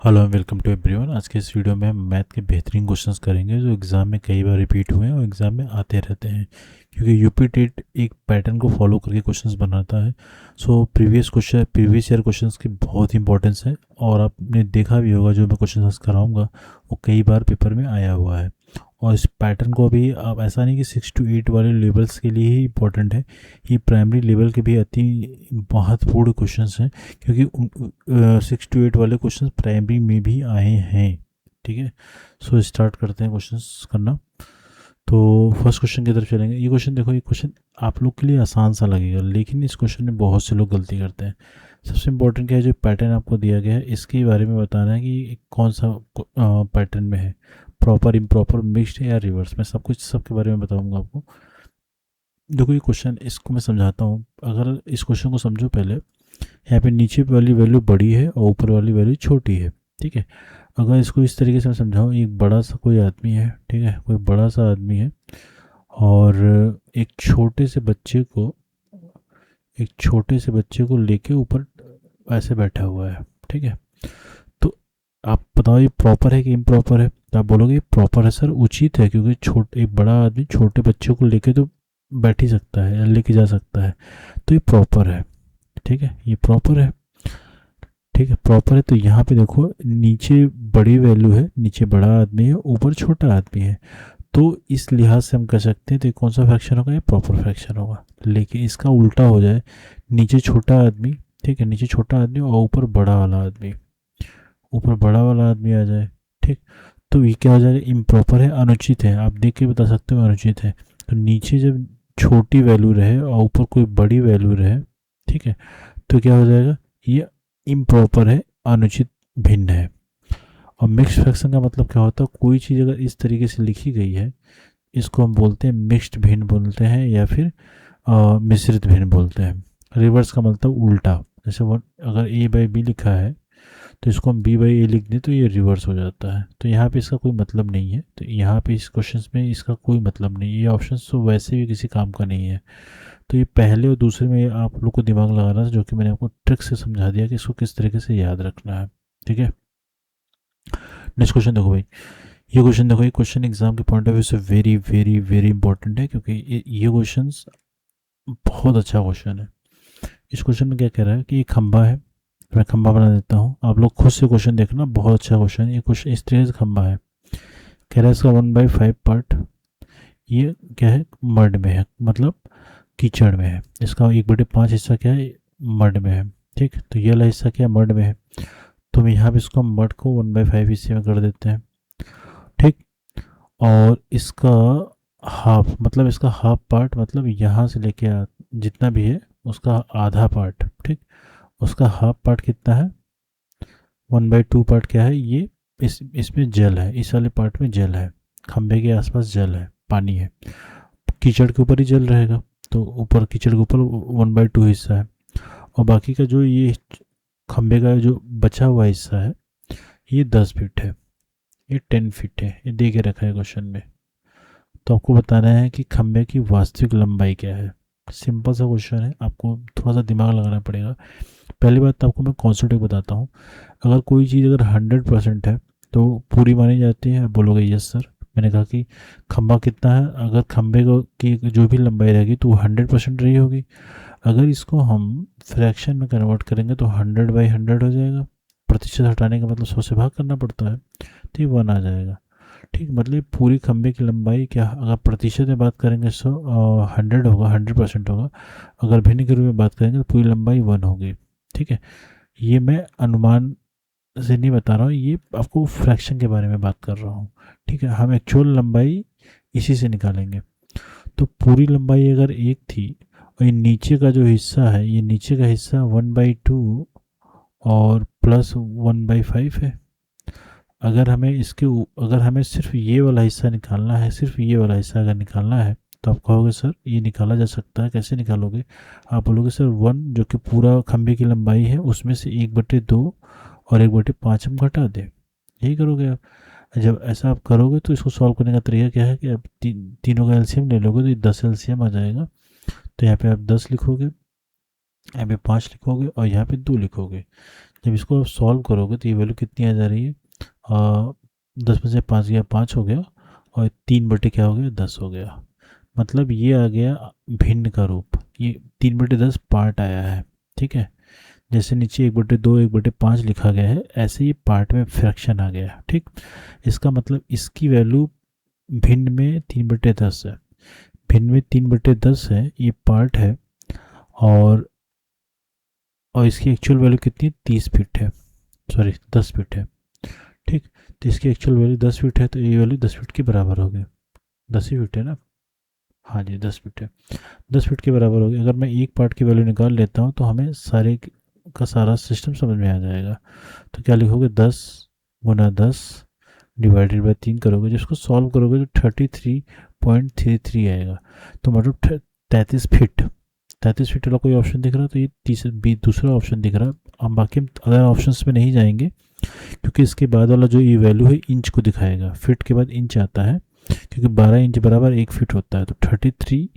Hello and welcome to everyone. आज के इस वीडियो में हम मैथ के बेहतरीन क्वेश्चंस करेंगे जो एग्ज़ाम में कई बार रिपीट हुए हैं और एग्ज़ाम में आते रहते हैं, क्योंकि यूपी टेट एक पैटर्न को फॉलो करके क्वेश्चंस बनाता है। प्रीवियस ईयर क्वेश्चंस की बहुत इंपॉर्टेंस है और आपने देखा भी होगा जो मैं क्वेश्चंस कराऊंगा वो कई बार पेपर में आया हुआ है। और इस पैटर्न को अभी आप ऐसा नहीं कि 6 to 8 वाले लेवल्स के लिए ही इंपॉर्टेंट है, ये प्राइमरी लेवल के भी अति महत्वपूर्ण क्वेश्चंस हैं, क्योंकि 6 to 8 वाले क्वेश्चंस प्राइमरी में भी आए हैं। ठीक है, सो स्टार्ट करते हैं क्वेश्चंस करना। तो फर्स्ट क्वेश्चन की तरफ चलेंगे। ये क्वेश्चन देखो, ये क्वेश्चन आप लोग के लिए आसान सा लगेगा, लेकिन इस क्वेश्चन में बहुत से लोग गलती करते हैं। सबसे इम्पोर्टेंट क्या है, जो पैटर्न आपको दिया गया है इसके बारे में बताना है कि कौन सा पैटर्न में है, प्रॉपर, इम्प्रॉपर, मिक्स्ड है या रिवर्स। मैं सब कुछ सबके बारे में बताऊंगा आपको। देखो ये क्वेश्चन, इसको मैं समझाता हूँ। अगर इस क्वेश्चन को समझो पहले, यहाँ पे नीचे वाली वैल्यू बड़ी है और ऊपर वाली वैल्यू छोटी है। ठीक है, अगर इसको इस तरीके से मैं समझाऊँ, एक बड़ा सा कोई आदमी है, ठीक है, कोई बड़ा सा आदमी है और एक छोटे से बच्चे को लेके ऊपर ऐसे बैठा हुआ है। ठीक है, तो आप बताओ ये प्रॉपर है कि इम्प्रॉपर है। तो आप बोलोगे प्रॉपर है सर, उचित है, क्योंकि एक बड़ा आदमी छोटे बच्चे को लेके तो बैठ ही सकता है या लेके जा सकता है, तो ये प्रॉपर है। ठीक है, ये प्रॉपर है। ठीक है, प्रॉपर है। तो यहाँ पे देखो, नीचे बड़ी वैल्यू है, नीचे बड़ा आदमी है, ऊपर छोटा आदमी है, तो इस लिहाज से हम कह सकते हैं तो ये कौन सा फ्रैक्शन होगा, ये प्रॉपर फ्रैक्शन होगा। लेकिन इसका उल्टा हो जाए, नीचे छोटा आदमी, ठीक है, नीचे छोटा आदमी और ऊपर बड़ा वाला आदमी, ऊपर बड़ा वाला आदमी आ जाए, ठीक, तो ये क्या हो जाएगा, इम्प्रॉपर है, अनुचित है। आप देख के बता सकते हो अनुचित है। तो नीचे जब छोटी वैल्यू रहे और ऊपर कोई बड़ी वैल्यू रहे, ठीक है, तो क्या हो जाएगा, ये इम्प्रॉपर है, अनुचित, भिन्न है। और मिक्स्ड फ्रैक्शन का मतलब क्या होता है, कोई चीज़ अगर इस तरीके से लिखी गई है, इसको हम बोलते हैं मिक्स्ड भिन्न बोलते हैं, या फिर मिश्रित भिन्न बोलते हैं। रिवर्स का मतलब उल्टा। जैसे अगर ए बाई बी लिखा है तो इसको हम बी बाई ए लिख दें तो ये रिवर्स हो जाता है। तो यहाँ पे इसका कोई मतलब नहीं है। तो यहाँ पे इस क्वेश्चन में इसका कोई मतलब नहीं है। ये ऑप्शन तो वैसे भी किसी काम का नहीं है। तो ये पहले और दूसरे में आप लोग को दिमाग लगाना था, जो कि मैंने आपको ट्रिक से समझा दिया कि इसको किस तरीके से याद रखना है। ठीक है, नेक्स्ट क्वेश्चन देखो भाई। ये क्वेश्चन देखो, ये क्वेश्चन एग्जाम के पॉइंट ऑफ व्यू से वेरी वेरी वेरी इंपॉर्टेंट है, क्योंकि ये क्वेश्चन बहुत अच्छा क्वेश्चन है। इस क्वेश्चन में क्या कह रहा है कि एक खंबा है, मैं खंबा बना देता हूँ, आप लोग खुद से क्वेश्चन देखना, बहुत अच्छा क्वेश्चन है। ये क्वेश्चन इस तरीके से खंबा है, कह रहा है इसका 1/5 पार्ट ये क्या है, मड में है, मतलब कीचड़ में है। इसका 1/5 हिस्सा क्या है, मड में है। ठीक, तो ये वाला हिस्सा क्या है, मड में है। तो हम यहाँ पे इसको मड को 1/5 हिस्से में कर देते हैं। ठीक, और इसका हाफ, मतलब इसका हाफ पार्ट, मतलब यहाँ से लेके जितना भी है उसका आधा पार्ट। ठीक, उसका हाफ पार्ट कितना है, 1/2 पार्ट क्या है, ये इसमें जल है, इस वाले पार्ट में जल है, खंबे के आसपास जल है, पानी है, कीचड़ के ऊपर ही जल रहेगा। तो ऊपर कीचड़ के ऊपर 1/2 हिस्सा है, और बाकी का जो ये खंबे का जो बचा हुआ हिस्सा है ये 10 फीट है, ये 10 फीट है, ये दे के रखा है क्वेश्चन में। तो आपको बताना है कि खंबे की वास्तविक लंबाई क्या है। सिंपल सा क्वेश्चन है, आपको थोड़ा सा दिमाग लगाना पड़ेगा। पहली बात तो आपको मैं कॉन्सेप्ट बताता हूँ। अगर कोई चीज़ अगर 100% है तो पूरी मानी जाती है, आप बोलोगे यस सर। मैंने कहा कि खंबा कितना है, अगर खंबे को की जो भी लंबाई रहेगी तो वो 100% रही होगी। अगर इसको हम फ्रैक्शन में कन्वर्ट करेंगे तो 100/100 हो जाएगा। प्रतिशत हटाने का मतलब 100 से भाग करना पड़ता है, तो ये 1 आ जाएगा। ठीक, मतलब पूरी खंबे की लंबाई क्या, अगर प्रतिशत में बात करेंगे 100 होगा, 100% होगा। अगर भिन्न के रूप में बात करेंगे तो पूरी लंबाई 1 होगी। ठीक है, ये मैं अनुमान से नहीं बता रहा हूँ, ये आपको फ्रैक्शन के बारे में बात कर रहा हूँ। ठीक है, हम एक्चुअल लंबाई इसी से निकालेंगे। तो पूरी लंबाई अगर 1 थी और ये नीचे का जो हिस्सा है, ये नीचे का हिस्सा 1/2 और प्लस 1/5 है। अगर हमें सिर्फ ये वाला हिस्सा निकालना है, सिर्फ ये वाला हिस्सा अगर निकालना है, तो आप कहोगे सर ये निकाला जा सकता है, कैसे निकालोगे। आप बोलोगे सर 1 जो कि पूरा खंबे की लंबाई है उसमें से 1/2 और 1/5 हम घटा दें, यही करोगे आप। जब ऐसा आप करोगे तो इसको सॉल्व करने का तरीका क्या है कि आप तीनों का एलसीएम ले लोगे तो ये 10 एलसीएम आ जाएगा। तो यहाँ पे आप 10 लिखोगे, यहाँ पे 5 लिखोगे और यहाँ पे 2 लिखोगे। जब इसको आप सॉल्व करोगे तो ये वैल्यू कितनी आ जा रही है, 10 में से 5 गया 5 हो गया, और 3 बटे क्या हो गया 10 हो गया। मतलब ये आ गया भिन्न का रूप, ये 3/10 पार्ट आया है। ठीक है, जैसे नीचे 1/2 1/5 लिखा गया है, ऐसे ही पार्ट में फ्रैक्शन आ गया है। ठीक, इसका मतलब इसकी वैल्यू भिन्न में 3/10 है, भिन्न में 3/10 है, ये पार्ट है। और इसकी एक्चुअल वैल्यू कितनी 30 फीट है, सॉरी 10 फीट है। ठीक, तो इसकी एक्चुअल वैल्यू 10 फीट है, तो ये वैल्यू 10 फीट के बराबर हो गई। 10 ही फीट है ना, हाँ जी 10 फीट है, 10 फीट के बराबर हो गई। अगर मैं एक पार्ट की वैल्यू निकाल लेता हूँ तो हमें सारे का सारा सिस्टम समझ में आ जाएगा। तो क्या लिखोगे, 10 × 10 डिवाइडेड बाई 3 करोगे, जिसको सॉल्व करोगे तो 33.33 आएगा। तो मतलब 33 फीट, 33 फीट वाला कोई ऑप्शन दिख रहा है तो ये दूसरा ऑप्शन दिख रहा है। हम बाकी अदर ऑप्शंस में नहीं जाएंगे, क्योंकि इसके बाद वाला जो ये वैल्यू है इंच को दिखाएगा, फिट के बाद इंच आता है, क्योंकि 12 इंच बराबर 1 फीट होता है। तो 33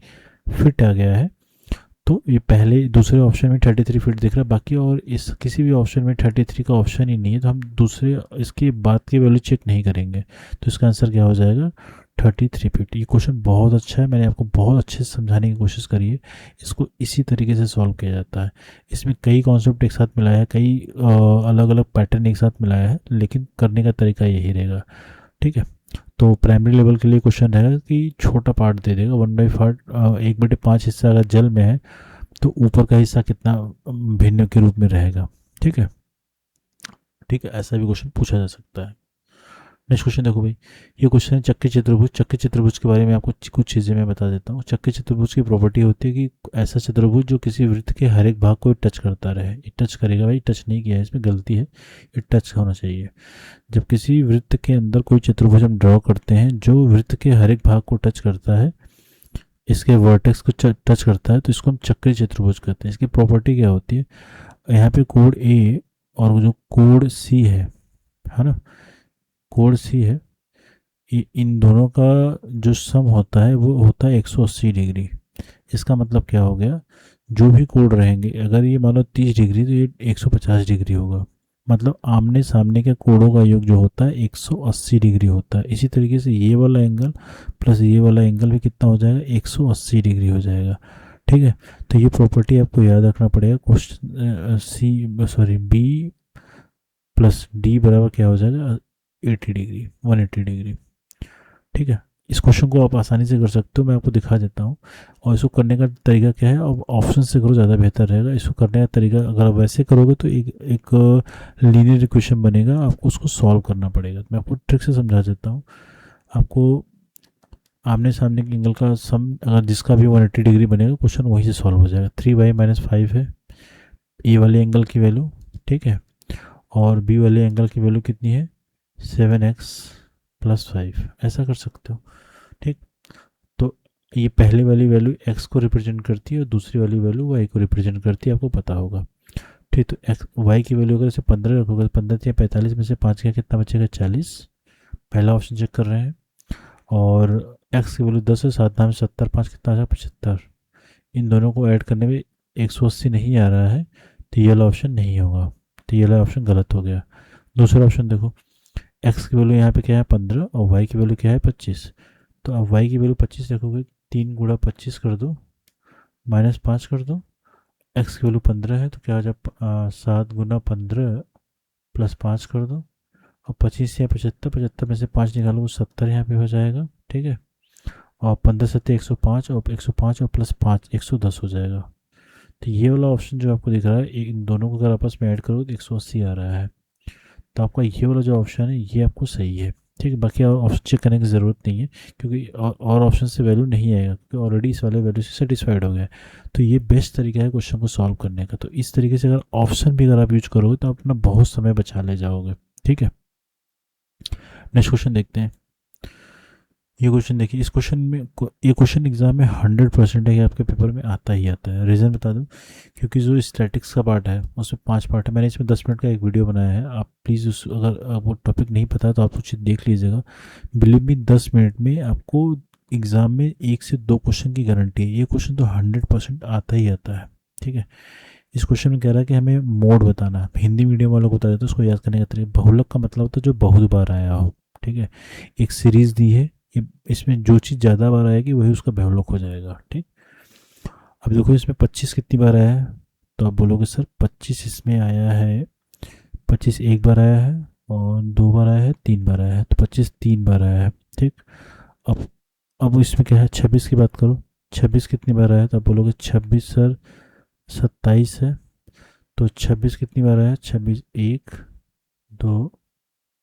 फीट आ गया है। तो ये पहले दूसरे ऑप्शन में 33 फीट दिख रहा है, बाकी और इस किसी भी ऑप्शन में 33 का ऑप्शन ही नहीं है, तो हम दूसरे इसके बाद की वैल्यू चेक नहीं करेंगे। तो इसका आंसर क्या हो जाएगा, 33 फीट। ये क्वेश्चन बहुत अच्छा है, मैंने आपको बहुत अच्छे से समझाने की कोशिश करी है। इसको इसी तरीके से सॉल्व किया जाता है। इसमें कई कॉन्सेप्ट एक साथ मिलाया है, कई अलग अलग पैटर्न एक साथ मिलाया है, लेकिन करने का तरीका यही रहेगा। ठीक है, तो प्राइमरी लेवल के लिए क्वेश्चन रहेगा कि छोटा पार्ट दे देगा 1/5 हिस्सा अगर जल में है तो ऊपर का हिस्सा कितना भिन्न के रूप में रहेगा। ठीक है, ठीक है, ऐसा भी क्वेश्चन पूछा जा सकता है। नेक्स्ट क्वेश्चन देखो भाई, ये क्वेश्चन है चक्की चतुर्भुज। चक्की चतुर्भुज के बारे में आपको कुछ चीज़ें मैं बता देता हूँ। चक्की चतुर्भुज की प्रॉपर्टी होती है कि ऐसा चतुर्भुज जो किसी वृत्त के हर एक भाग को टच करता रहे। ये टच करेगा भाई, टच नहीं किया है, इसमें गलती है, ये टच होना चाहिए। जब किसी वृत्त के अंदर कोई चतुर्भुज हम ड्रॉ करते हैं जो वृत्त के हर एक भाग को टच करता है, इसके वर्टेक्स को टच करता है, तो इसको हम चक्री चतुर्भुज कहते हैं। इसकी प्रॉपर्टी क्या होती है, यहाँ पे कोड ए और जो कोड सी है ना, कोड सी है, इन दोनों का जो सम होता है वो होता है 180 डिग्री। इसका मतलब क्या हो गया, जो भी कोड रहेंगे, अगर ये मान लो 30 डिग्री तो ये 150 डिग्री होगा। मतलब आमने सामने के कोडों का योग जो होता है 180 डिग्री होता है। इसी तरीके से ये वाला एंगल प्लस ये वाला एंगल भी कितना हो जाएगा, 180 डिग्री हो जाएगा। ठीक है, तो ये प्रॉपर्टी आपको याद रखना पड़ेगा। क्वेश्चन बी प्लस डी बराबर क्या हो जाएगा, 80 डिग्री, 180 डिग्री। ठीक है, इस क्वेश्चन को आप आसानी से कर सकते हो, मैं आपको दिखा देता हूँ। और इसको करने का तरीका क्या है, अब ऑप्शन से करो ज़्यादा बेहतर रहेगा। इसको करने का तरीका अगर आप वैसे करोगे तो एक लीनियर इक्वेशन बनेगा, आपको उसको सॉल्व करना पड़ेगा। मैं आपको ट्रिक से समझा देता हूँ। आपको आमने सामने के एंगल का सम अगर जिसका भी 180 डिग्री बनेगा, क्वेश्चन वहीं से सॉल्व हो जाएगा। 3y - 5 है ए वाले एंगल की वैल्यू, ठीक है, और बी वाले एंगल की वैल्यू कितनी है, 7x + 5, ऐसा कर सकते हो। ठीक, तो ये पहले वाली वैल्यू x को रिप्रेजेंट करती है और दूसरी वाली वैल्यू y को रिप्रेजेंट करती है, आपको पता होगा। ठीक, तो y की वैल्यू अगर इसे 15 रखोगे, 15 या 45 में से 5 का कितना बचेगा, 40। पहला ऑप्शन चेक कर रहे हैं। और x की वैल्यू 10 है, 7 में 70, 5 कितना आ जाएगा, 75। इन दोनों को ऐड करने में 180 नहीं आ रहा है, तो ये वाला ऑप्शन नहीं होगा, तो ये वाला ऑप्शन गलत हो गया। दूसरा ऑप्शन देखो, x की वैल्यू यहाँ पे क्या है 15 और y की वैल्यू क्या है 25। तो अब y की वैल्यू 25 रखोगे, 3 × 25 कर दो, -5 कर दो। x की वैल्यू 15 है तो क्या आ जाए, 7 × 15 + 5 कर दो। और 25 या 75, 75 में से 5 निकालो, 70 यहाँ पे हो जाएगा। ठीक है, और 15 7 105 और 105 और +5 110 हो जाएगा। तो ये वाला ऑप्शन जो आपको दिख रहा है, इन दोनों को अगर आपस में ऐड करो तो 180 आ रहा है। तो आपका ये वाला जो ऑप्शन है ये आपको सही है। ठीक है, बाकी और ऑप्शन चेक करने की ज़रूरत नहीं है, क्योंकि और ऑप्शन से वैल्यू नहीं आएगा, क्योंकि ऑलरेडी इस वाले वैल्यू से सेटिस्फाइड हो गया है। तो ये बेस्ट तरीका है क्वेश्चन को सॉल्व करने का। तो इस तरीके से अगर ऑप्शन भी अगर आप यूज करोगे तो आप अपना बहुत समय बचा ले जाओगे। ठीक है, नेक्स्ट क्वेश्चन देखते हैं। ये क्वेश्चन देखिए, इस क्वेश्चन में ये क्वेश्चन एग्जाम में 100% है कि आपके पेपर में आता ही आता है। रीज़न बता दूं, क्योंकि जो स्टैटिक्स का पार्ट है उसमें 5 पार्ट है। मैंने इसमें 10 मिनट का एक वीडियो बनाया है, आप प्लीज़ उस अगर वो टॉपिक नहीं पता तो आप उसे देख लीजिएगा। बिलीव मी 10 मिनट में आपको एग्ज़ाम में 1 से 2 क्वेश्चन की गारंटी है। ये क्वेश्चन तो 100% आता ही आता है। ठीक है, इस क्वेश्चन में कह रहा है कि हमें मोड बताना है। हिंदी मीडियम वालों को बता देते हैं, उसको याद करने का तरीका। बहुलक का मतलब होता है जो बहुत बार आया हो, ठीक है। एक सीरीज दी है, इसमें जो चीज़ ज़्यादा बार आएगी वही उसका बहुलक हो जाएगा, ठीक। अब देखो इसमें 25 कितनी बार आया है, तो आप बोलोगे सर 25 इसमें आया है, 25 एक बार आया है और 2 बार आया है, 3 बार आया है, तो 25 3 बार आया है, ठीक। अब इसमें क्या है, 26 की बात करो, 26 कितनी बार आया है, तो आप बोलोगे 26 सर 27 है, तो 26 कितनी बार आया है, 26 1 2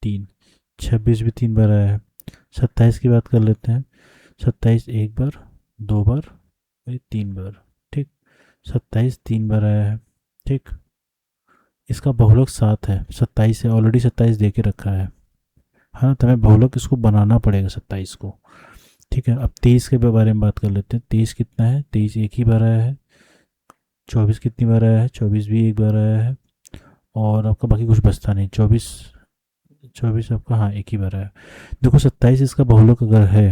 3, 26 भी 3 बार आया है। 27 की बात कर लेते हैं, 27 एक बार, 2 बार, 3 बार, ठीक। 27 3 बार आया है, ठीक। इसका बहुलक 7 है, 27 है, ऑलरेडी 27 दे के रखा है ना, तो हमें बहुलक इसको बनाना पड़ेगा 27 को, ठीक है। अब 23 के बारे में बात कर लेते हैं। 23 कितना है, 23 एक ही बार आया है। 24 कितनी बार आया है, 24 भी एक बार आया है। और आपका बाकी कुछ बचता नहीं, 24 24 आपका हाँ एक ही बार आया है। देखो 27 इसका बहुलक अगर है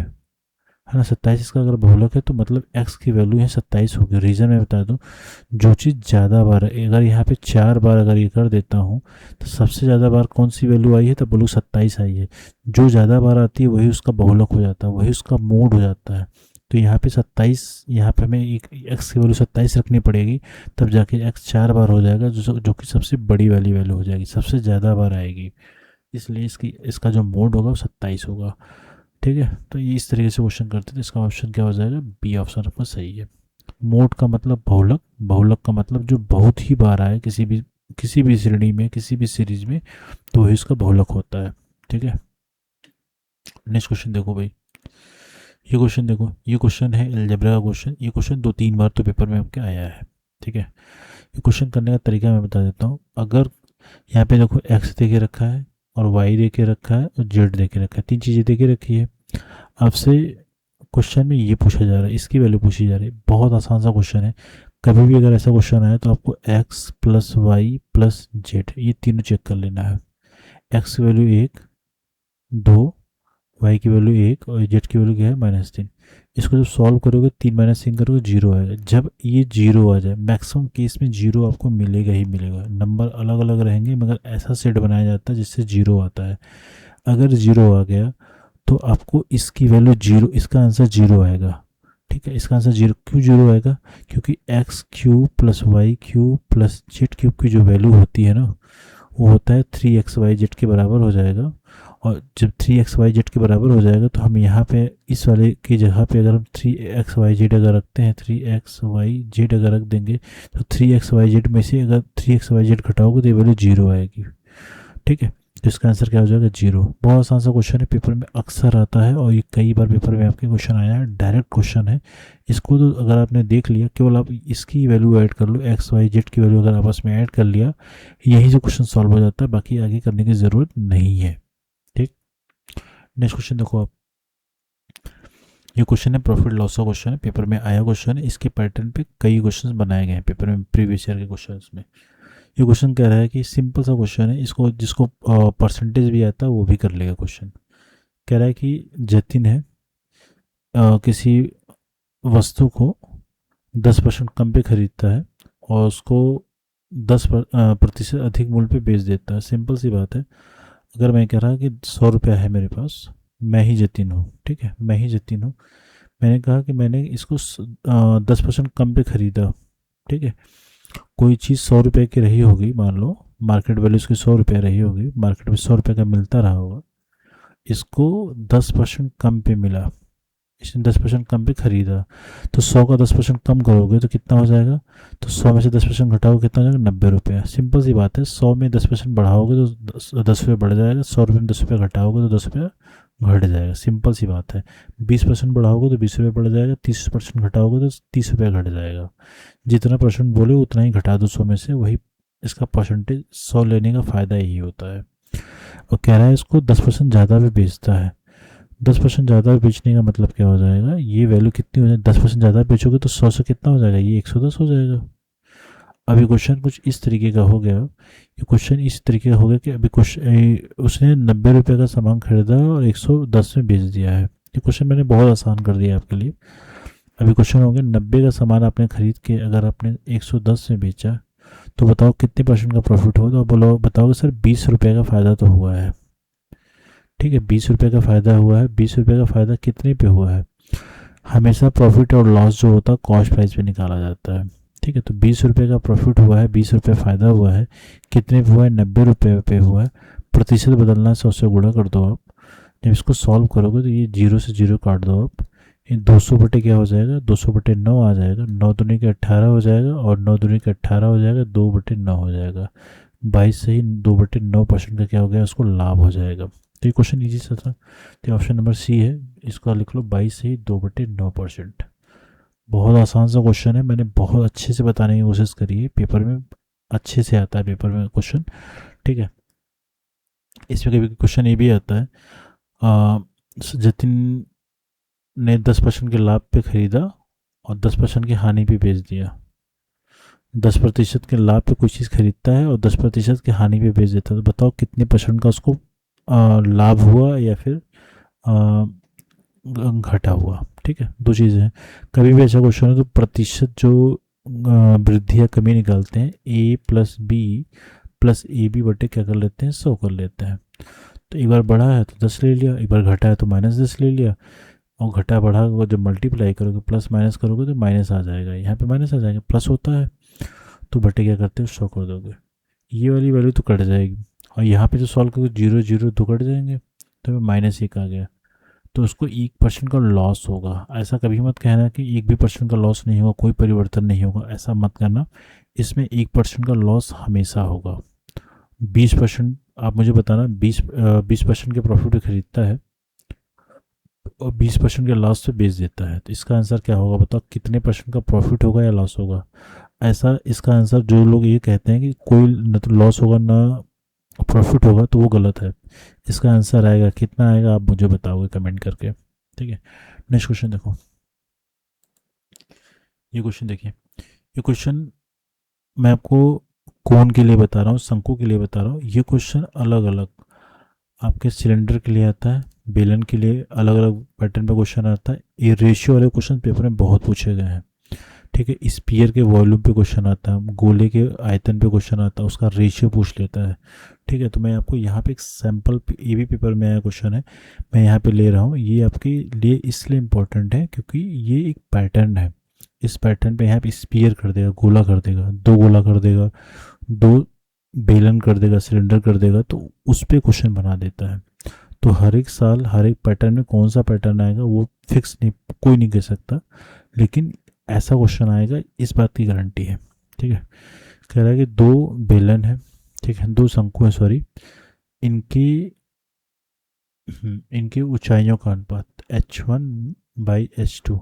ना, 27 इसका अगर बहुलक है तो मतलब x की वैल्यू है 27 होगी। रीज़न मैं बता दूं, जो चीज़ ज़्यादा बार है, अगर यहाँ पे 4 बार अगर ये कर देता हूँ तो सबसे ज़्यादा बार कौन सी वैल्यू आई है, तो बोलो 27 आई है। जो ज़्यादा बार आती है वही उसका बहुलक हो जाता है, वही उसका मोड हो जाता है। तो यहाँ पे 27, यहाँ पे हमें एक एक्स की वैल्यू 27 रखनी पड़ेगी, तब जाके एक्स 4 बार हो जाएगा, जो कि सबसे बड़ी वाली वैल्यू हो जाएगी, सबसे ज़्यादा बार आएगी। इसलिए इसका जो मोड होगा वो 27 होगा, ठीक है। तो ये इस तरीके से क्वेश्चन करते थे। इसका ऑप्शन क्या हो जाएगा, बी ऑप्शन आपका सही है। मोड का मतलब बहुलक, बहुलक का मतलब जो बहुत ही बार आए किसी भी श्रेणी में, किसी भी सीरीज में, तो वही इसका बहुलक होता है, ठीक है। नेक्स्ट क्वेश्चन देखो भाई, ये क्वेश्चन देखो, ये क्वेश्चन है अलजेब्रा का क्वेश्चन। ये क्वेश्चन 2-3 बार तो पेपर में आपके आया है, ठीक है। ये क्वेश्चन करने का तरीका मैं बता देता हूँ। अगर यहाँ पे देखो एक्स दे के रखा है और वाई दे के रखा है और जेड दे के रखा है, 3 चीज़ें दे के रखी है। आपसे क्वेश्चन में ये पूछा जा रहा है, इसकी वैल्यू पूछी जा रही है। बहुत आसान सा क्वेश्चन है। कभी भी अगर ऐसा क्वेश्चन आए तो आपको x plus y plus z ये तीनों चेक कर लेना है। एक्स की वैल्यू 1 2, वाई की वैल्यू 1 और जेड की वैल्यू क्या है -3। इसको जब सॉल्व करोगे 3 - 3 करोगे 0 आएगा। जब ये 0 आ जाए, मैक्सिमम केस में 0 आपको मिलेगा ही मिलेगा। नंबर अलग अलग रहेंगे मगर ऐसा सेट बनाया जाता है जिससे 0 आता है। अगर 0 आ गया तो आपको इसकी वैल्यू 0, इसका आंसर 0 आएगा, ठीक है। इसका आंसर 0 क्यों 0 आएगा, क्योंकि x cube plus y cube plus z cube की जो वैल्यू होती है ना, वो होता है 3xyz के बराबर हो जाएगा। और जब 3xyz के बराबर हो जाएगा तो हम यहाँ पे इस वाले की जगह पे अगर हम 3xyz अगर रखते हैं, 3xyz अगर रख देंगे तो 3xyz में से अगर 3xyz घटाओगे तो ये वैल्यू 0 आएगी, ठीक है। तो इसका आंसर क्या हो जाएगा, 0। बहुत आसान सा क्वेश्चन है, पेपर में अक्सर आता है और ये कई बार पेपर में आपके क्वेश्चन आया है। डायरेक्ट क्वेश्चन है। इसको तो अगर आपने देख लिया, केवल आप इसकी वैल्यू ऐड कर लो, एक्स वाई जेड की वैल्यू अगर आपस में ऐड कर लिया, यही जो क्वेश्चन सॉल्व हो जाता है, बाकी आगे करने की ज़रूरत नहीं है, ठीक। नेक्स्ट क्वेश्चन देखो आप, ये क्वेश्चन है प्रॉफिट लॉस का क्वेश्चन है, पेपर में आया क्वेश्चन है। इसके पैटर्न पे कई क्वेश्चन बनाए गए हैं पेपर में, प्रीवियस ईयर के क्वेश्चन में। ये क्वेश्चन कह रहा है कि सिंपल सा क्वेश्चन है, इसको जिसको परसेंटेज भी आता है वो भी कर लेगा। क्वेश्चन कह रहा है कि जतिन है किसी वस्तु को 10% कम पे खरीदता है और उसको 10% अधिक मूल्य पे बेच देता है। सिंपल सी बात है। अगर मैं कह रहा कि 100 रुपया है मेरे पास, मैं ही जतिन हूँ, ठीक है, मैं ही जतिन हूँ। मैंने कहा कि मैंने इसको 10% कम पे खरीदा, ठीक है। कोई चीज़ 100 रुपये की रही होगी, मान लो मार्केट वैल्यू इसकी 100 रुपये रही होगी, मार्केट में 100 रुपये का मिलता रहा होगा, इसको 10% कम पे मिला, इसने 10% कम पे खरीदा। तो 100 का 10% कम करोगे तो कितना हो जाएगा, तो 100 में से 10% घटाओगे कितना हो जाएगा, 90 रुपये। सिंपल सी बात है, 100 में 10% बढ़ाओगे तो 10 रुपये बढ़ जाएगा, 100 रुपये में 10 रुपये घटाओगे तो 10 रुपये घट जाएगा। सिंपल सी बात है। 20% बढ़ाओगे तो 20 रुपये बढ़ जाएगा, 30% घटाओगे तो 30 रुपये घट जाएगा। जितना परसेंट बोले उतना ही घटा दो 100 में से, वही इसका परसेंटेज 100 लेने का फ़ायदा यही होता है। और कह रहा है इसको 10% ज़्यादा भी बेचता है। 10% ज़्यादा बेचने का मतलब क्या हो जाएगा, ये वैल्यू कितनी हो जाएगी, 10% ज़्यादा बेचोगे तो 100 से कितना हो जाएगा, ये 110 हो जाएगा। अभी क्वेश्चन कुछ इस तरीके का हो गया, ये क्वेश्चन इस तरीके का हो गया कि अभी क्वेश्चन उसने 90 रुपये का सामान खरीदा और 110 में बेच दिया है। ये क्वेश्चन मैंने बहुत आसान कर दिया आपके लिए। अभी क्वेश्चन हो गया 90 का सामान आपने खरीद के अगर आपने 110 में बेचा तो बताओ कितने परसेंट का प्रॉफिट हुआ, तो बोलो बताओगे सर 20 रुपये का फ़ायदा तो हुआ है। ठीक है, 20 रुपये का फ़ायदा हुआ है। 20 रुपये का फ़ायदा कितने पे हुआ है? हमेशा प्रॉफिट और लॉस जो होता है कॉस्ट प्राइस पे निकाला जाता है। ठीक है, तो 20 रुपये का प्रॉफिट हुआ है, 20 रुपये फ़ायदा हुआ है, कितने पे हुआ है? 90 रुपये पे हुआ है। प्रतिशत बदलना है, 100 से गुणा कर दो आप। जब इसको सॉल्व करोगे तो ये 0 से 0 काट दो आप, ये 200 बटे क्या हो जाएगा? 200 बटे 9 आ जाएगा। 9 दूनी के 18 हो जाएगा, और 9 दूनी के 18 हो जाएगा, 2 बटे 9 हो जाएगा। 22 से ही 2 बटे 9% का क्या हो गया? उसको लाभ हो जाएगा। तो ये क्वेश्चन ईजी सा था। तो ऑप्शन नंबर सी है, इसको लिख लो 22 से ही 2/9%। बहुत आसान सा क्वेश्चन है, मैंने बहुत अच्छे से बताने की कोशिश करी है, पेपर में अच्छे से आता है पेपर में क्वेश्चन। ठीक है, इसमें कभी क्वेश्चन ये भी आता है, जतिन ने 10% के लाभ पे खरीदा और 10% की हानि पे बेच दिया। 10% के लाभ पे कोई चीज़ खरीदता है और 10% की हानि पे बेच देता है, तो बताओ कितने परसेंट का उसको लाभ हुआ या फिर आ, घटा हुआ। ठीक है, दो चीज़ें हैं। कभी भी ऐसा क्वेश्चन है तो प्रतिशत जो वृद्धि या कमी निकालते हैं, A plus B plus A B बटे क्या कर लेते हैं? 100 कर लेते हैं। तो एक बार बढ़ा है तो 10 ले लिया, एक बार घटा है तो -10 ले लिया, और घटा बढ़ा को जब मल्टीप्लाई करोगे प्लस माइनस करोगे तो माइनस आ जाएगा, यहाँ पे माइनस आ जाएगा, प्लस होता है तो बटे क्या करते हो? 100 कर दोगे, ये वाली वैल्यू तो कट जाएगी, और यहाँ पे जो सॉल्व करोगे 0 0 तो कट जाएंगे, तो -1 आ गया। तो उसको 1% का लॉस होगा। ऐसा कभी मत कहना कि 1% का लॉस नहीं होगा, कोई परिवर्तन नहीं होगा, ऐसा मत करना। इसमें 1% का लॉस हमेशा होगा। 20% आप मुझे बताना, 20% के प्रॉफिट पे खरीदता है और 20% के लॉस पे बेच देता है, तो इसका आंसर क्या होगा? बताओ कितने परसेंट का प्रॉफिट होगा या लॉस होगा? ऐसा इसका आंसर, जो लोग ये कहते हैं कि कोई न तो लॉस होगा ना प्रॉफिट होगा, तो वो गलत है। इसका आंसर आएगा, कितना आएगा आप मुझे बताओगे कमेंट करके। ठीक है, नेक्स्ट क्वेश्चन देखो। ये क्वेश्चन देखिए, ये क्वेश्चन मैं आपको कोन के लिए बता रहा हूँ, शंकु के लिए बता रहा हूँ। ये क्वेश्चन अलग अलग आपके सिलेंडर के लिए आता है, बेलन के लिए अलग अलग पैटर्न पे क्वेश्चन आता है। ये रेशियो वाले क्वेश्चन पेपर में बहुत पूछे गए हैं। ठीक है, स्पीयर के वॉल्यूम पे क्वेश्चन आता है, गोले के आयतन पे क्वेश्चन आता है, उसका रेशियो पूछ लेता है। ठीक है, तो मैं आपको यहाँ पे एक सैम्पल, ये भी पेपर में आया क्वेश्चन है, मैं यहाँ पे ले रहा हूँ। ये आपके लिए इसलिए इम्पोर्टेंट है क्योंकि ये एक पैटर्न है। इस पैटर्न पे यहाँ पे स्पीयर कर देगा, गोला कर देगा, दो गोला कर देगा, दो बेलन कर देगा, सिलेंडर कर देगा, तो उस पर क्वेश्चन बना देता है। तो हर एक साल हर एक पैटर्न में कौन सा पैटर्न आएगा वो फिक्स नहीं, कोई नहीं कह सकता, लेकिन ऐसा क्वेश्चन आएगा, इस बात की गारंटी है। ठीक है, कह रहा है कि दो बेलन है, ठीक है, दो शंकु है, सॉरी, इनकी इनकी ऊंचाइयों का अनुपात h1/h2,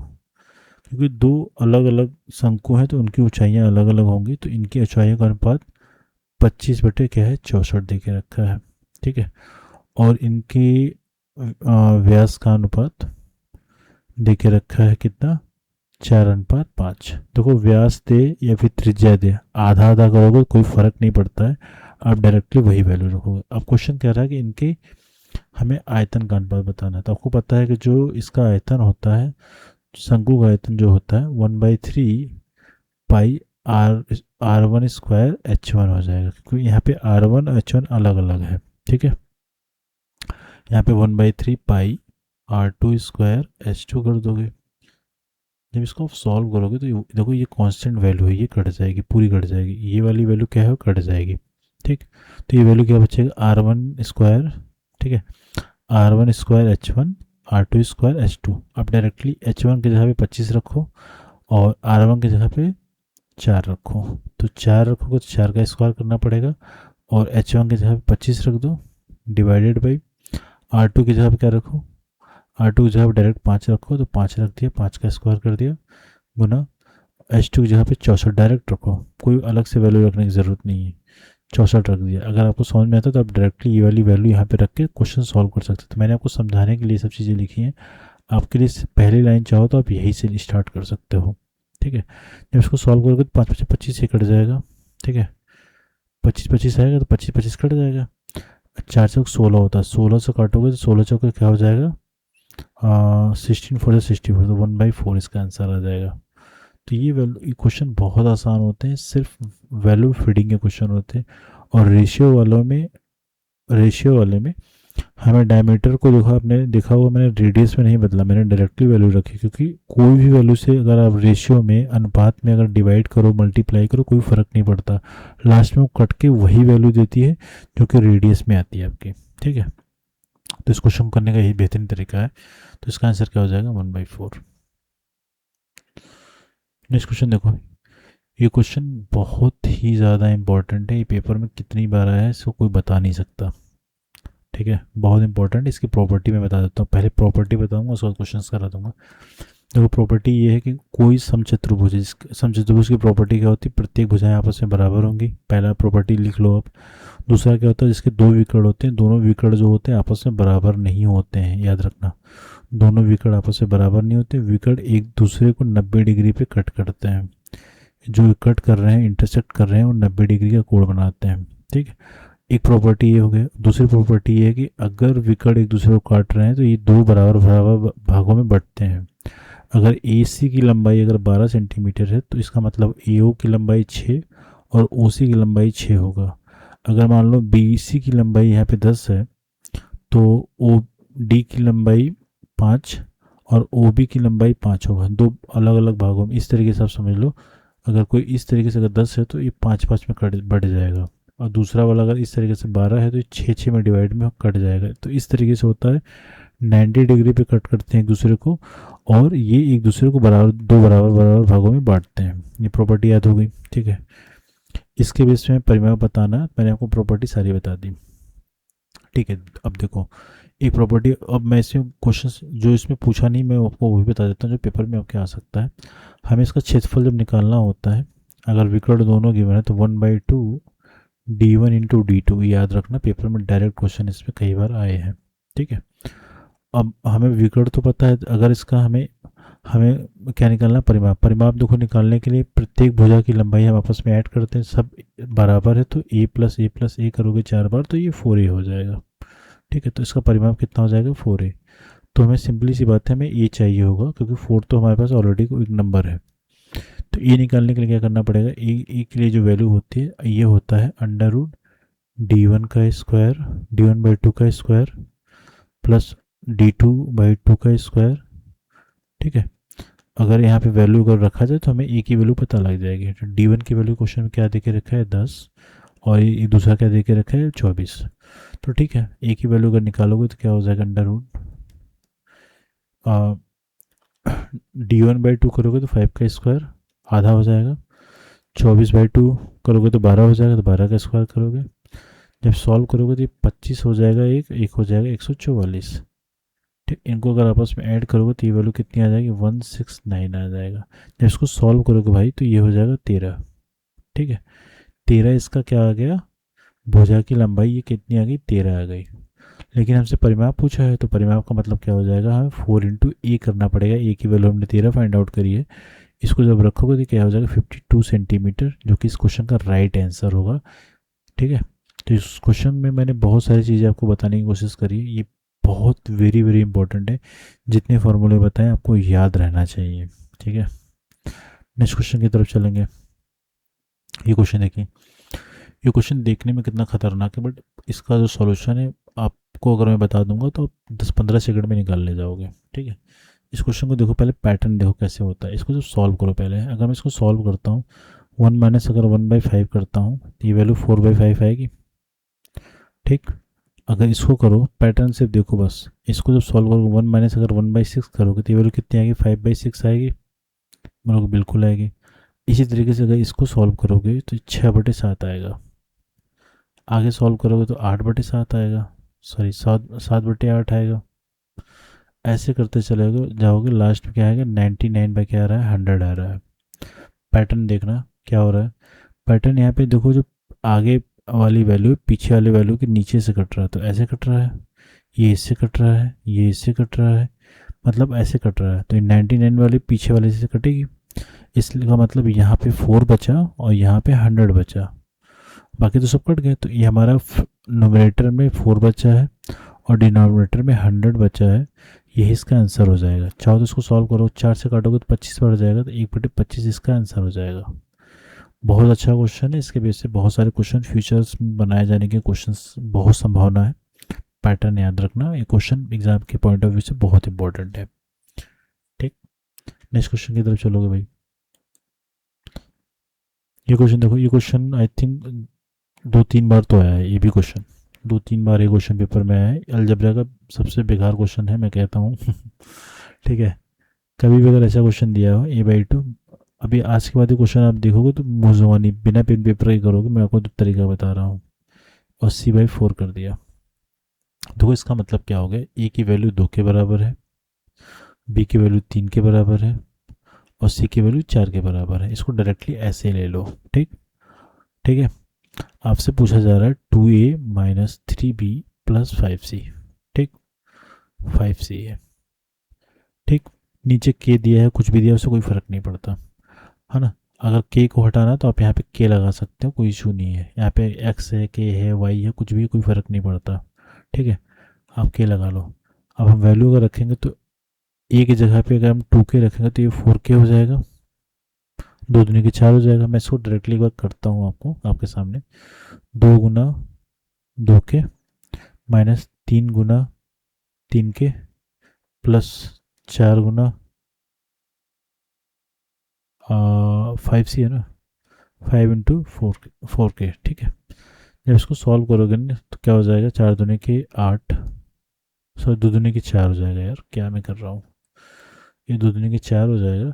क्योंकि दो अलग अलग शंकु हैं तो उनकी ऊंचाइयां अलग अलग होंगी, तो इनकी ऊंचाइयों का अनुपात 25 बटे क्या है? 64 दे के रखा है। ठीक है, और इनकी व्यास का अनुपात दे के रखा है कितना? 4:5। देखो, व्यास दे या फिर त्रिज्या दे, आधा आधा करोगे कोई फर्क नहीं पड़ता है, आप डायरेक्टली वही वैल्यू रखोगे। अब क्वेश्चन कह रहा है कि इनके हमें आयतन का अनुपात बताना है। तो आपको पता है कि जो इसका आयतन होता है, शंकु का आयतन जो होता है 1/3 पाई r1² h1 हो जाएगा, क्योंकि यहाँ पे r1 और h1 अलग अलग है। ठीक है, यहाँ पे 1/3 पाई r2² h2 कर दोगे। जब इसको आप सॉल्व करोगे तो देखो, ये कांस्टेंट वैल्यू है, ये कट जाएगी, पूरी कट जाएगी, ये वाली वैल्यू क्या है? कट जाएगी। ठीक, तो ये वैल्यू क्या बचेगा? r1²। ठीक है, r1² h1, r2² h2। आप डायरेक्टली h1 की जगह पे 25 रखो और r1 की जगह पे 4 रखो, तो 4 रखोगे तो 4 का स्क्वायर करना पड़ेगा, और h1 की जगह पे 25 रख दो, डिवाइडेड बाई r2 की जगह पे क्या रखो? r2 की जगह पे डायरेक्ट 5 रखो, तो 5 रख दिया, 5 का स्क्वायर कर दिया, गुना h2 की जगह पे 64 डायरेक्ट रखो, कोई अलग से वैल्यू रखने की ज़रूरत नहीं है, 64 रख दिया। अगर आपको समझ में आता है तो आप डायरेक्टली ये वाली वैल्यू यहाँ पे रख के क्वेश्चन सॉल्व कर सकते हैं। तो मैंने आपको समझाने के लिए सब चीज़ें लिखी हैं, आपके लिए पहली लाइन चाहो तो आप यहीं से स्टार्ट कर सकते हो। ठीक है, जब इसको सॉल्व करोगे तो 5 25 से कट जाएगा। ठीक है, 25 25 आएगा तो 25 25 कट जाएगा। 4 चौक 16 होता है, 16 से काटोगे तो 16 चौक क्या हो जाएगा? 16 4 से 64, तो 1/4 इसका आंसर आ जाएगा। तो ये क्वेश्चन बहुत आसान होते हैं, सिर्फ वैल्यू फीडिंग के क्वेश्चन होते हैं। और रेशियो वाले में हमें डायमीटर को देखो, आपने देखा होगा मैंने रेडियस में नहीं बदला, मैंने डायरेक्टली वैल्यू रखी, क्योंकि कोई भी वैल्यू से अगर आप रेशियो में, अनुपात में अगर डिवाइड करो, मल्टीप्लाई करो, कोई फ़र्क नहीं पड़ता, लास्ट में वो कट के वही वैल्यू देती है जो कि रेडियस में आती है आपकी। ठीक है, तो इस क्वेश्चन को करने का यही बेहतरीन तरीका है। तो इसका आंसर क्या हो जाएगा, 1/4। नेक्स्ट क्वेश्चन देखो, ये क्वेश्चन बहुत ही ज़्यादा इंपॉर्टेंट है, ये पेपर में कितनी बार आया है इसको कोई बता नहीं सकता। ठीक है, बहुत इंपॉर्टेंट। इसकी प्रॉपर्टी मैं बता देता हूँ, पहले प्रॉपर्टी बताऊंगा, उसके बाद क्वेश्चंस करा दूंगा। देखो प्रॉपर्टी ये है कि कोई समचतुर्भुज, समचतुर्भुज की प्रॉपर्टी क्या होती है, प्रत्येक भुजाएं आपस में बराबर होंगी, पहला प्रॉपर्टी लिख लो आप। दूसरा क्या होता है, जिसके दो विकर्ण होते हैं, दोनों विकर्ण जो होते हैं आपस में बराबर नहीं होते हैं, याद रखना, दोनों विकर्ण आपस में बराबर नहीं होते, विकर्ण एक दूसरे को 90 डिग्री पे कट करते हैं, जो कट कर रहे हैं, इंटरसेक्ट कर रहे हैं, वो 90 डिग्री का कोण बनाते हैं। ठीक है, एक प्रॉपर्टी ये हो गया। दूसरी प्रॉपर्टी ये है कि अगर विकर्ण एक दूसरे को काट रहे हैं तो ये दो बराबर बराबर भागों में बंटते हैं। अगर ए सी की लंबाई अगर 12 सेंटीमीटर है तो इसका मतलब ए ओ की लंबाई 6 और ओ सी की लंबाई 6 होगा। अगर मान लो बी सी की लंबाई यहाँ पे 10 है तो ओ डी की लंबाई 5 और ओ बी की लंबाई 5 होगा, दो अलग अलग भागों में। इस तरीके से आप समझ लो, अगर कोई इस तरीके से अगर 10 है तो ये 5 5 में कट बढ़ जाएगा, और दूसरा वाला अगर इस तरीके से 12 है तो ये 6 6 में डिवाइड में कट जाएगा। तो इस तरीके से होता है, 90 डिग्री पे कट करते हैं एक दूसरे को, और ये एक दूसरे को बराबर, दो बराबर बराबर भागों में बांटते हैं। ये प्रॉपर्टी याद हो गई। ठीक है, इसके बेस में परिमाप बताना, मैंने आपको प्रॉपर्टी सारी बता दी। ठीक है, अब देखो एक प्रॉपर्टी, अब मैं इसमें क्वेश्चन जो इसमें पूछा नहीं मैं आपको वही बता देता हूँ जो पेपर में आपके आ सकता है। हमें इसका क्षेत्रफल जब निकालना होता है, अगर विकर्ण दोनों गिवन है तो 1/2 d1 इंटू d2, याद रखना, पेपर में डायरेक्ट क्वेश्चन इसमें कई बार आए हैं। ठीक है, अब हमें विकर्ण तो पता है, अगर इसका हमें हमें क्या निकालना, परिमाप। परिमाप देखो निकालने के लिए प्रत्येक भुजा की लंबाई हम आपस में ऐड करते हैं, सब बराबर है तो a प्लस ए करोगे 4 बार तो ये 4a हो जाएगा। ठीक है, तो इसका परिमाप कितना हो जाएगा, 4a। तो हमें सिंपली सी बात है, हमें ए चाहिए होगा, क्योंकि 4 तो हमारे पास ऑलरेडी एक नंबर है। तो ए निकालने के लिए क्या करना पड़ेगा, ए के लिए जो वैल्यू होती है ये होता है √d1 का स्क्वायर, d1/2 का स्क्वायर प्लस d2/2 का स्क्वायर। ठीक है, अगर यहाँ पे वैल्यू अगर रखा जाए तो हमें ए की वैल्यू पता लग जाएगी। तो d1 की वैल्यू क्वेश्चन में क्या दे के रखा है, 10, और ये दूसरा क्या दे के रखा है, 24। तो ठीक है, ए की वैल्यू अगर निकालोगे तो क्या हो जाएगा, d1/2 करोगे तो 5 का स्क्वायर आधा हो जाएगा, 24/2 करोगे तो 12 हो जाएगा, तो 12 का स्क्वायर करोगे, जब सॉल्व करोगे तो ये 25 हो जाएगा, एक हो जाएगा 144। ठीक, इनको अगर आपस में ऐड करोगे तो ये वैल्यू कितनी आ जाएगी, 169 आ जाएगा। जब इसको सॉल्व करोगे भाई तो ये हो जाएगा 13। ठीक है, 13 इसका क्या आ गया, भुजा की लंबाई ये कितनी आ गई, 13 आ गई। लेकिन हमसे परिमाप पूछा है तो परिमाप का मतलब क्या हो जाएगा, हमें 4 इंटू ए करना पड़ेगा। ए की वैल्यू हमने 13 फाइंड आउट करी है, इसको जब रखोगे तो क्या हो जाएगा, 52 सेंटीमीटर, जो कि इस क्वेश्चन का राइट आंसर होगा। ठीक है, तो इस क्वेश्चन में मैंने बहुत सारी चीज़ें आपको बताने की कोशिश करी है, ये बहुत वेरी वेरी इंपॉर्टेंट है, जितने फॉर्मूले बताएं आपको याद रहना चाहिए। ठीक है, नेक्स्ट क्वेश्चन की तरफ चलेंगे। ये क्वेश्चन देखिए, ये क्वेश्चन देखने में कितना खतरनाक है, बट इसका जो सॉल्यूशन है आपको अगर मैं बता दूंगा तो आप 10-15 सेकंड में निकाल ले जाओगे। ठीक है, इस क्वेश्चन को देखो, पहले पैटर्न देखो कैसे होता है, इसको जब सॉल्व करो पहले। अगर मैं इसको सॉल्व करता हूँ 1 माइनस अगर 1/5 करता हूँ तो ये वैल्यू 4/5 आएगी। ठीक, अगर इसको करो पैटर्न से देखो, बस इसको जब सॉल्व करोगे 1 माइनस अगर 1/6 करोगे तो ये वैल्यू कितनी आएगी, 5/6 आएगी, मतलब बिल्कुल आएगी। इसी तरीके से अगर इसको सॉल्व करोगे तो 6/7 आएगा, आगे सॉल्व करोगे तो 8/7 आएगा, सॉरी 7/8 आएगा। ऐसे करते चले जाओगे, लास्ट में क्या आएगा, 99 क्या आ रहा है, 100 आ रहा है। पैटर्न देखना क्या हो रहा है, पैटर्न यहाँ पे देखो, जो आगे वाली वैल्यू पीछे वाली वैल्यू के नीचे से कट रहा है, तो ऐसे कट रहा है, ये इससे कट रहा है, ये इससे कट रहा है, मतलब ऐसे कट रहा है। तो 99 वाली पीछे वाले से कटेगी, इसका मतलब यहाँ पे 4 बचा और यहाँ पे 100 बचा, बाकी तो सब कट गए। तो ये हमारा नोमिनेटर में 4 बचा है और डिनोमिनेटर में 100 बचा है, यही इसका आंसर हो जाएगा। चाहो तो इसको सॉल्व करो, 4 से काटोगे तो 25 बढ़ जाएगा, तो 1/25 इसका आंसर हो जाएगा। बहुत अच्छा क्वेश्चन है, इसके बेस से बहुत सारे क्वेश्चन फ्यूचर्स में बनाए जाने के क्वेश्चंस बहुत संभावना है। पैटर्न याद रखना, ये क्वेश्चन एग्जाम के पॉइंट ऑफ व्यू से बहुत इंपॉर्टेंट है। ठीक, नेक्स्ट क्वेश्चन की तरफ चलोगे भाई। ये क्वेश्चन देखो, ये क्वेश्चन आई थिंक 2-3 बार तो आया है, ये भी क्वेश्चन 2-3 बार ये क्वेश्चन पेपर में आया है। अलजेब्रा का सबसे बेकार क्वेश्चन है, मैं कहता हूँ। ठीक है, कभी भी अगर ऐसा क्वेश्चन दिया हो a/2, अभी आज के बाद ये क्वेश्चन आप देखोगे तो मुंह बिना पेन पेपर के करोगे, मैं आपको तरीका बता रहा हूँ। और c/4 कर दिया, देखो इसका मतलब क्या हो गया, a की वैल्यू 2 के बराबर है, b की वैल्यू 3 के बराबर है, और c की वैल्यू 4 के बराबर है। इसको डायरेक्टली ऐसे ले लो। ठीक, ठीक है, आपसे पूछा जा रहा है 2a minus 3b plus 5c। ठीक, 5c है। ठीक, नीचे k दिया है, कुछ भी दिया है, उससे कोई फ़र्क नहीं पड़ता, है ना। अगर k को हटाना है तो आप यहाँ पे k लगा सकते हो, कोई इशू नहीं है। यहाँ पे x है, k है, y है, कुछ भी, कोई फ़र्क नहीं पड़ता। ठीक है, आप k लगा लो। अब हम वैल्यू अगर रखेंगे तो a की जगह पे अगर हम 2k रखेंगे तो ये 4k हो जाएगा, 2 दूनी के 4 हो जाएगा। मैं इसको डायरेक्टली एक बार करता हूँ आपको, आपके सामने। 2 गुना 2k माइनस 3 गुना 3k प्लस 4 गुना 5c है ना, 5 × 4k। ठीक है, जब इसको सॉल्व करोगे ना तो क्या हो जाएगा, 4 दूनी के 8, सॉरी 2 दूनी के 4 हो जाएगा। यार क्या मैं कर रहा हूँ, ये 2 दूनी के 4 हो जाएगा।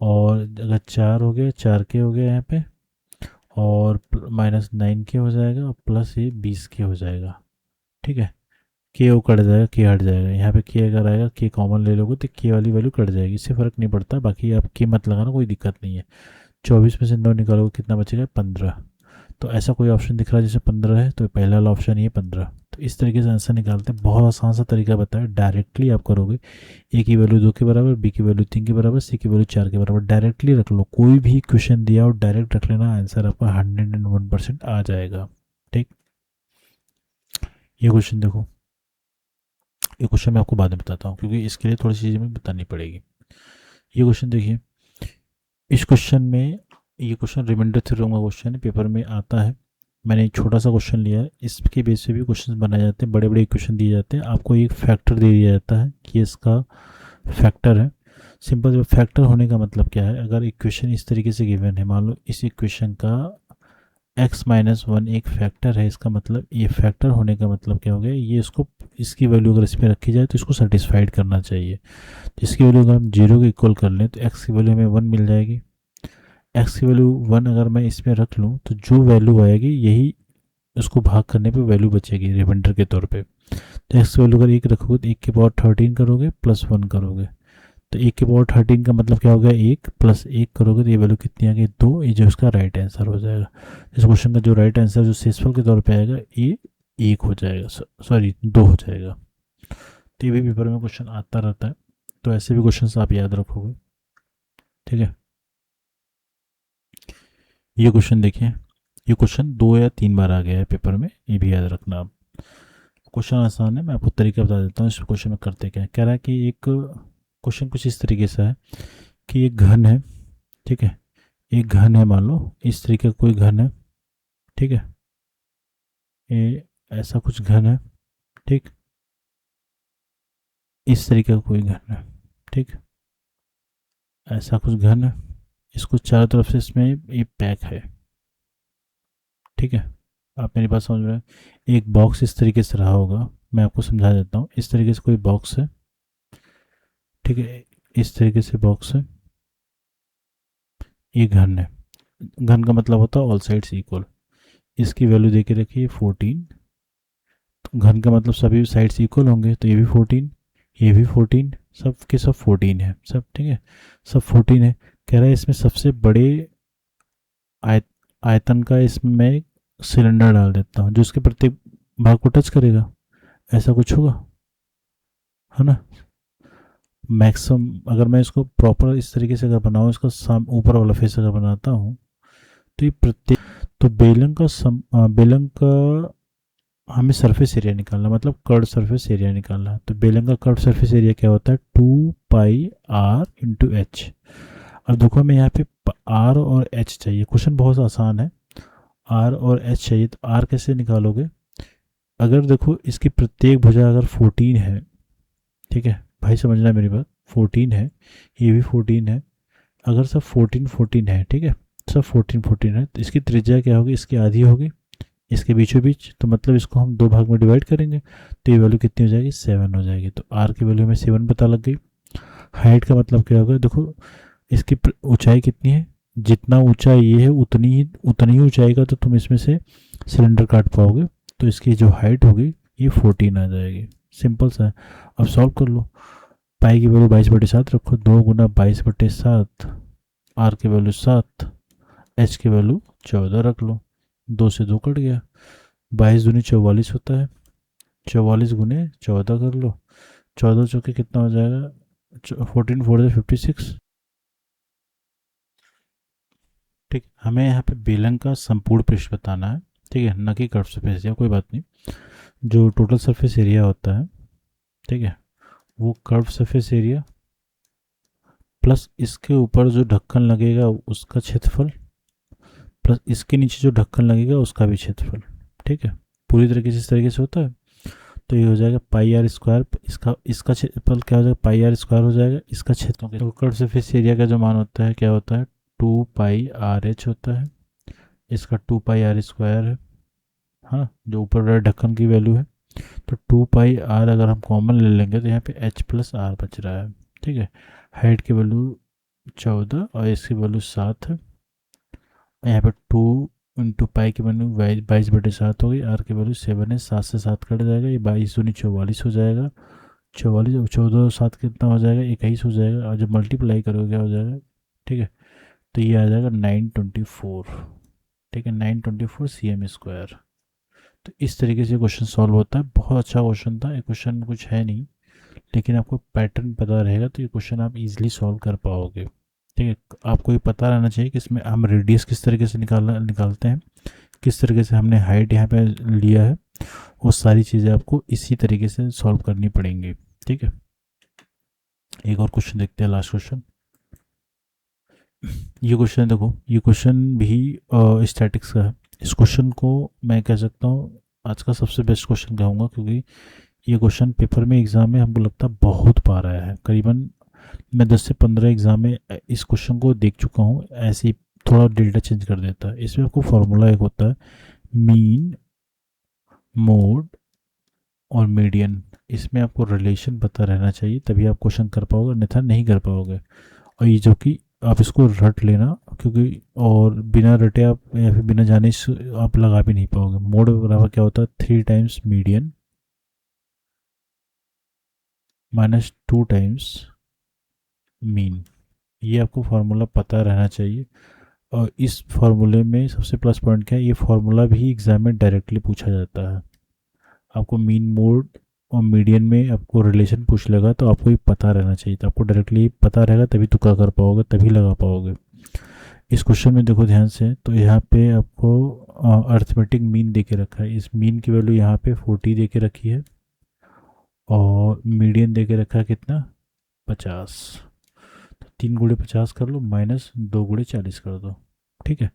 और अगर 4 हो गया, 4k हो गया यहाँ पे, और माइनस 9k हो जाएगा, और प्लस ये 20k हो जाएगा। ठीक है, के वो कट जाएगा, के हट जाएगा। यहाँ पे के अगर आएगा, के कॉमन ले लोगे तो के वाली वैल्यू कट जाएगी, इससे फ़र्क नहीं पड़ता। बाकी आप के मत लगाना, कोई दिक्कत नहीं है। 24 में से 9 निकालोगे कितना बचेगा, 15। तो ऐसा कोई ऑप्शन दिख रहा है जैसे 15 है, तो पहला वाला ऑप्शन ही है 15। तो इस तरीके से आंसर निकालते हैं। बहुत आसान सा तरीका बताया, डायरेक्टली आप करोगे। ए की वैल्यू 2 के बराबर, बी की वैल्यू 3 के बराबर, सी की वैल्यू 4 के बराबर, डायरेक्टली रख लो। कोई भी क्वेश्चन दिया और डायरेक्ट रख लेना, आंसर आपका 101% आ जाएगा। ठीक, ये क्वेश्चन देखो, ये क्वेश्चन मैं आपको बाद में बताता हूँ, क्योंकि इसके लिए थोड़ी सी चीज़ें मुझे बतानी पड़ेगी। ये क्वेश्चन देखिए, इस क्वेश्चन में, ये क्वेश्चन रिमाइंडर थ्योरम का क्वेश्चन है, पेपर में आता है। मैंने एक छोटा सा क्वेश्चन लिया है, इसके बेस पे भी क्वेश्चन बनाए जाते हैं, बड़े बड़े इक्वेशन दिए जाते हैं। आपको एक फैक्टर दे दिया जाता है कि इसका फैक्टर है। सिंपल फैक्टर होने का मतलब क्या है, अगर इक्वेशन इस तरीके से गिवन है, मान लो इस इक्वेशन का x-1 एक फैक्टर है, इसका मतलब ये फैक्टर होने का मतलब क्या हो गया, ये इसको, इसकी वैल्यू अगर इसमें रखी जाए तो इसको सेटिस्फाइड करना चाहिए। तो इसकी वैल्यू अगर हम 0 के इक्वल कर लें तो x की वैल्यू हमें 1 मिल जाएगी। x की वैल्यू 1 अगर मैं इसमें रख लूँ तो जो वैल्यू आएगी यही उसको भाग करने पे वैल्यू बचेगी रिमाइंडर के तौर पे। तो x की वैल्यू अगर 1 रखोगे तो 1 के पावर 13 करोगे प्लस 1 करोगे, तो 1 के पावर 13 का मतलब क्या हो गया, 1 प्लस 1 करोगे तो ये वैल्यू कितनी आ गई, 2। ये जो इसका राइट आंसर हो जाएगा। इस क्वेश्चन का जो राइट आंसर जो शेषफल के तौर पे आएगा, ये 1 हो जाएगा, सॉरी 2 हो जाएगा। तो ये भी पेपर में क्वेश्चन आता रहता है, तो ऐसे भी क्वेश्चन आप याद रखोगे। ठीक है, ये क्वेश्चन देखिए, ये क्वेश्चन 2 या 3 बार आ गया है पेपर में, ये भी याद रखना आप। क्वेश्चन आसान है, मैं आपको तरीका बता देता हूँ इस क्वेश्चन में करते क्या है। कह रहा है कि एक क्वेश्चन कुछ इस तरीके से है कि एक घन है। ठीक है, एक घन है, मान लो इस तरीके का कोई घन है। ठीक है, ये ऐसा कुछ घन है। ठीक, इस तरीके का कोई घन है। ठीक, ऐसा कुछ घन है, इसको चारों तरफ से इसमें ये पैक है। ठीक है, आप मेरी बात समझ रहे हैं। एक बॉक्स इस तरीके से रहा होगा, मैं आपको समझा देता हूँ। इस तरीके से कोई बॉक्स है। ठीक है, इस तरीके से बॉक्स है, ये घन है। घन का मतलब होता है ऑल साइड्स इक्वल। इसकी वैल्यू दे के रखिए 14। घन का मतलब सभी साइड्स इक्वल होंगे, तो ये भी 14, ये भी 14, सब के सब 14 है सब। ठीक है, सब 14 है। कह रहा है इसमें सबसे बड़े आयतन का इसमें मैं सिलेंडर डाल देता हूँ जो इसके प्रत्येक भाग को टच करेगा, ऐसा कुछ होगा, है ना। मैक्सिमम अगर मैं इसको प्रॉपर इस तरीके से अगर बनाऊँ, इसका ऊपर वाला फेस अगर बनाता हूँ, तो ये प्रत्येक, तो बेलन का हमें सरफेस एरिया निकालना, मतलब कर्व सरफेस एरिया निकालना है। तो बेलन का कर्व सरफेस एरिया क्या होता है, 2πr/h। अब देखो हमें यहाँ पे r और h चाहिए, क्वेश्चन बहुत आसान है। r और h चाहिए, तो r कैसे निकालोगे, अगर देखो इसकी प्रत्येक भुजा अगर 14 है, ठीक है भाई समझना मेरी बात, 14 है, ये भी 14 है, अगर सब 14 14 है, ठीक है, सब 14 14 है, तो इसकी त्रिज्या क्या होगी, इसकी आधी होगी, इसके बीचों बीच, तो मतलब इसको हम 2 भाग में डिवाइड करेंगे, तो ये वैल्यू कितनी हो जाएगी, 7 हो जाएगी। तो r की वैल्यू हमें 7 पता लग गई। हाइट का मतलब क्या होगा, देखो इसकी ऊंचाई कितनी है, जितना ऊंचा ये है उतनी ही ऊंचाई का तो तुम इसमें से सिलेंडर काट पाओगे, तो इसकी जो हाइट होगी ये 14 आ जाएगी। सिंपल सा है। अब सॉल्व कर लो। पाई की वैल्यू 22/7 रखो, 2 गुना 22/7, आर की वैल्यू 7, एच की वैल्यू 14 रख लो, 2 से 2 कट गया, 22 दूनी 44 होता है, 44 गुने 14 कर लो, 14 चौके कितना हो जाएगा, 14 4 56। ठीक, हमें यहाँ पे बेलन का संपूर्ण पृष्ठ बताना है, ठीक है, न कि कर्व सरफेस एरिया, कोई बात नहीं। जो टोटल सरफेस एरिया होता है, ठीक है, वो कर्व सरफेस एरिया प्लस इसके ऊपर जो ढक्कन लगेगा उसका क्षेत्रफल प्लस इसके नीचे जो ढक्कन लगेगा उसका भी क्षेत्रफल, ठीक है, पूरी तरीके से इस तरीके से होता है। तो ये हो जाएगा πr², इसका क्षेत्रफल क्या हो जाएगा, πr² हो जाएगा, इसका क्षेत्रफल, तो कर्व सरफेस एरिया का जो मान होता है क्या होता है, 2πrh होता है, इसका 2πr² है, हाँ, जो ऊपर वाले ढक्कन की वैल्यू है। तो 2πr अगर हम कॉमन ले लेंगे तो यहाँ पे h + r बच रहा है, ठीक है। हाइट की वैल्यू 14 और इसकी वैल्यू 7 है, यहाँ पे 2 इंटू पाई की वैल्यू 22/7 होगी, आर की वैल्यू 7 है, 7 से 7 कट जाएगा, ये 22 दूनी 44 हो जाएगा, 44 14 और 7 कितना हो जाएगा, 21 हो जाएगा, और जब मल्टीप्लाई करोगे क्या हो जाएगा, ठीक है, तो ये आ जाएगा 924, ठीक है, 924 cm²। तो इस तरीके से क्वेश्चन सॉल्व होता है। बहुत अच्छा क्वेश्चन था, ये क्वेश्चन कुछ है नहीं, लेकिन आपको पैटर्न पता रहेगा तो ये क्वेश्चन आप इजीली सॉल्व कर पाओगे, ठीक है। आपको ये पता रहना चाहिए कि इसमें हम रेडियस किस तरीके से निकालते हैं, किस तरीके से हमने हाइट यहाँ पे लिया है, वो सारी चीज़ें आपको इसी तरीके से सॉल्व करनी पड़ेंगी, ठीक है। एक और क्वेश्चन देखते हैं, लास्ट क्वेश्चन। ये क्वेश्चन देखो, ये क्वेश्चन भी स्टैटिक्स का है। इस क्वेश्चन को मैं कह सकता हूँ आज का सबसे बेस्ट क्वेश्चन कहूँगा, क्योंकि ये क्वेश्चन पेपर में एग्ज़ाम में हमको लगता है बहुत बार आया है, करीबन मैं 10 से 15 एग्ज़ाम में इस क्वेश्चन को देख चुका हूँ। ऐसे ही थोड़ा डेल्टा चेंज कर देता है। इसमें आपको फार्मूला एक होता है, मीन, मोड और मीडियन। इसमें आपको रिलेशन पता रहना चाहिए, तभी आप क्वेश्चन कर पाओगे, अन्यथा नहीं कर पाओगे। और ये जो कि आप इसको रट लेना, क्योंकि और बिना रटे आप या फिर बिना जाने आप लगा भी नहीं पाओगे। मोड बराबर क्या होता है, 3 times median minus 2 times mean. ये आपको फार्मूला पता रहना चाहिए। और इस फार्मूले में सबसे प्लस पॉइंट क्या है, ये फार्मूला भी एग्जाम में डायरेक्टली पूछा जाता है। आपको मीन, मोड और मीडियन में आपको रिलेशन पूछ लेगा तो आपको ये पता रहना चाहिए, तो आपको डायरेक्टली पता रहेगा तभी तुक्का कर पाओगे, तभी लगा पाओगे। इस क्वेश्चन में देखो ध्यान से, तो यहाँ पे आपको अर्थमेटिक मीन दे के रखा है। इस मीन की वैल्यू यहाँ पे 40 दे के रखी है, और मीडियन दे के रखा है कितना, 50। तो 3 गुणे 50 कर लो, माइनस 2 गुणे 40 कर दो, ठीक है।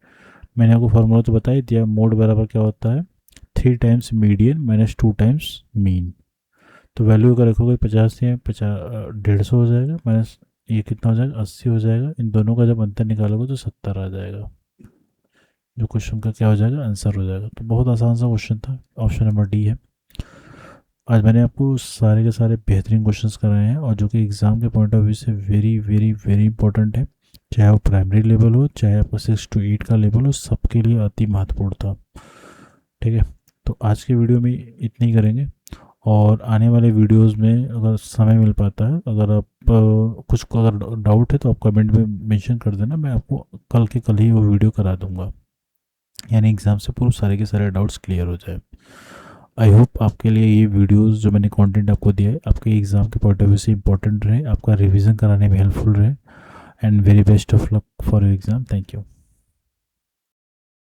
मैंने आपको फार्मूला तो बता ही दिया। मोड बराबर क्या होता है, 3 times median minus 2 times mean. तो वैल्यू अगर रखोगे 50 से 150 हो जाएगा, माइनस ये कितना हो जाएगा, 80 हो जाएगा। इन दोनों का जब अंतर निकालोगे तो 70 आ जाएगा, जो क्वेश्चन का क्या हो जाएगा, आंसर हो जाएगा। तो बहुत आसान सा क्वेश्चन था, ऑप्शन नंबर डी है। आज मैंने आपको सारे के सारे बेहतरीन क्वेश्चंस कराए हैं, और जो कि एग्ज़ाम के पॉइंट ऑफ व्यू से वेरी वेरी वेरी इंपॉर्टेंट है, चाहे वो प्राइमरी लेवल हो, चाहे आपका 6 to 8 का लेवल हो, सबके लिए अति महत्वपूर्ण था, ठीक है। तो आज के वीडियो में इतनी ही करेंगे, और आने वाले वीडियोस में अगर समय मिल पाता है, अगर आप कुछ अगर डाउट है तो आप कमेंट में मेंशन कर देना, मैं आपको कल ही वो वीडियो करा दूंगा, यानी एग्ज़ाम से पूर्व सारे के सारे डाउट्स क्लियर हो जाए। आई होप आपके लिए ये वीडियोस जो मैंने कंटेंट आपको दिया है आपके एग्ज़ाम के पॉइंट ऑफ व्यू से इंपॉर्टेंट रहे, आपका रिवीजन कराने में हेल्पफुल रहे, and very best of luck for your exam. Thank you.